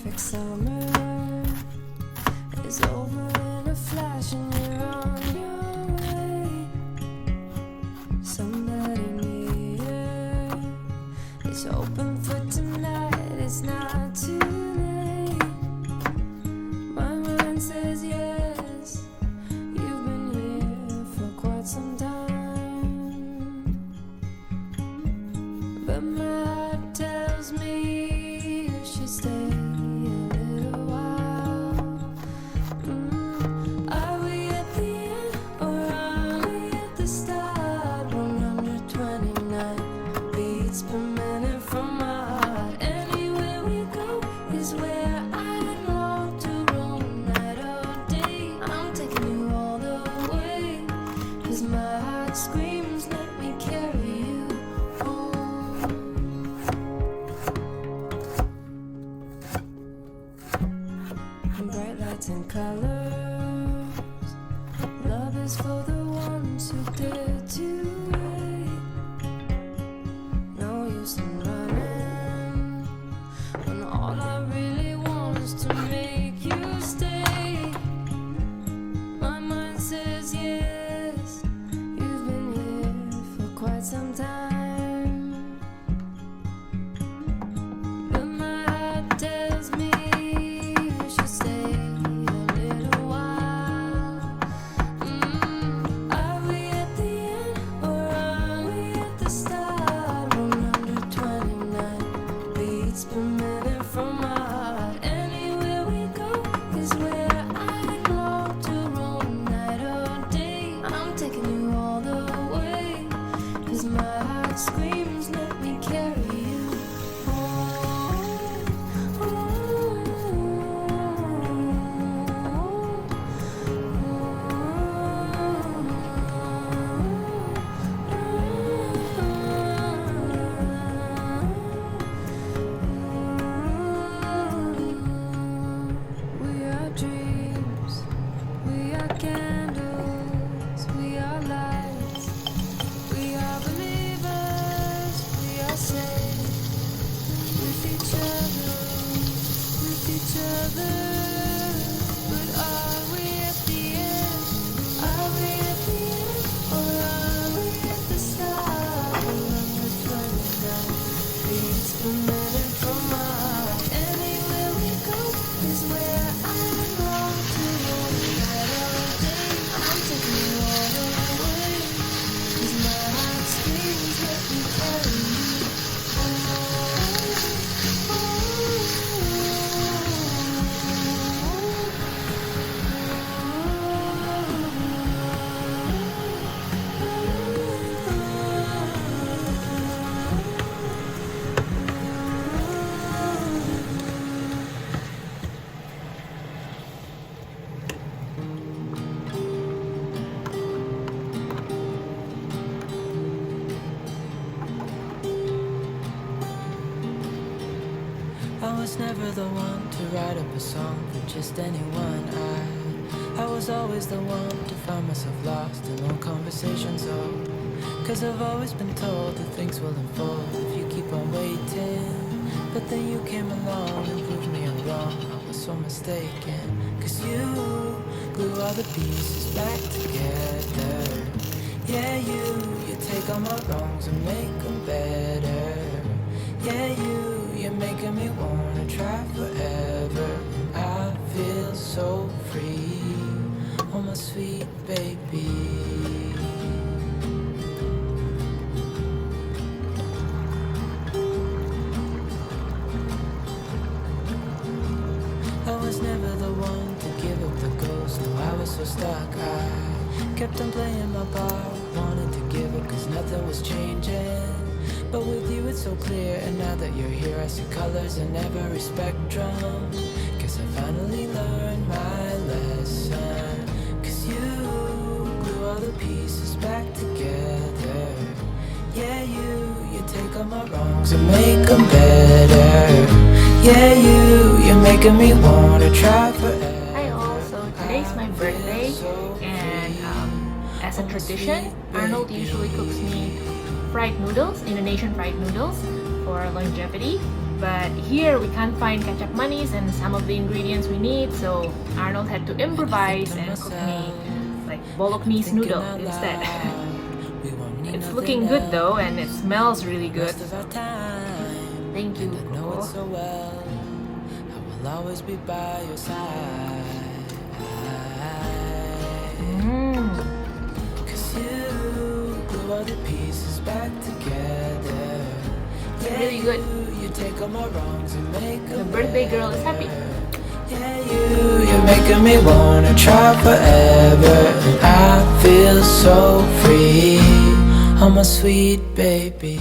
perfect summer is over in a flash and you're on your way. Somebody near, it's open for tonight, it's not too late. My mind says yes, you've been here for quite some time, but my heart tells me you should stay a little while. Are we at the end or are we at the start? 129 beats per minute from my heart. Anywhere we go is where I long to roam night or day. I'm taking you all the way, 'cause my heart screams, let me carry you home. Bright lights and colors, love is for the ones who dare to wait. No use in running when all I really want is to make you stay. My mind says yes, you've been here for quite some time, but my heart tells me you should stay a little while. Are we at the end or are we at the start? 129 beats per minute from my heart. Anywhere we go is where I long to roam night or day. I'm taking you all the way, 'cause my heart screams, let me carry you We are dreams, we are candles, we are lights, we are believers, we are safe with each other, with each other. But are we at the end? Are we at the end or are we at the start? 129 beats per minute from my heart. Anywhere we go is where I long to roam night or day. I'm taking you all the way, 'cause my heart screams, let me carry you I was never the one to write up a song for just anyone. I was always the one to find myself lost in long conversations. Oh, 'cause I've always been told that things will unfold if you keep on waiting. But then you came along and proved me wrong. I was so mistaken, 'cause you glue all the pieces back together. Yeah, you take all my wrongs and make them better. Yeah, you're making me wanna try forever. I feel so free, oh my sweet baby. I was never the one to give up the ghost, no, I was so stuck. I kept on playing my part, wanted to give up 'cause nothing was changing. But with you it's so clear, and now that you're here I see colors in every spectrum. Guess I finally learned my lesson, 'cause you glue all the pieces back together. Yeah, you take all my wrongs and make them better. Yeah, you're making me wanna try forever. Hi all, so today's my birthday, and as a tradition, Arnold usually cooks me fried noodles, Indonesian fried noodles, for longevity. but here we can't find ketchup manis and some of the ingredients we need, so Arnold had to improvise and cook me like bolognese noodle instead. It's looking good though, and it smells really good. Thank you, Coco. I'll always be by your side. Cause you glue all the pieces back together. Really good. You take all my wrongs and make The birthday girl is happy. Yeah, you're making me wanna try forever. And I feel so free. I'm a sweet baby.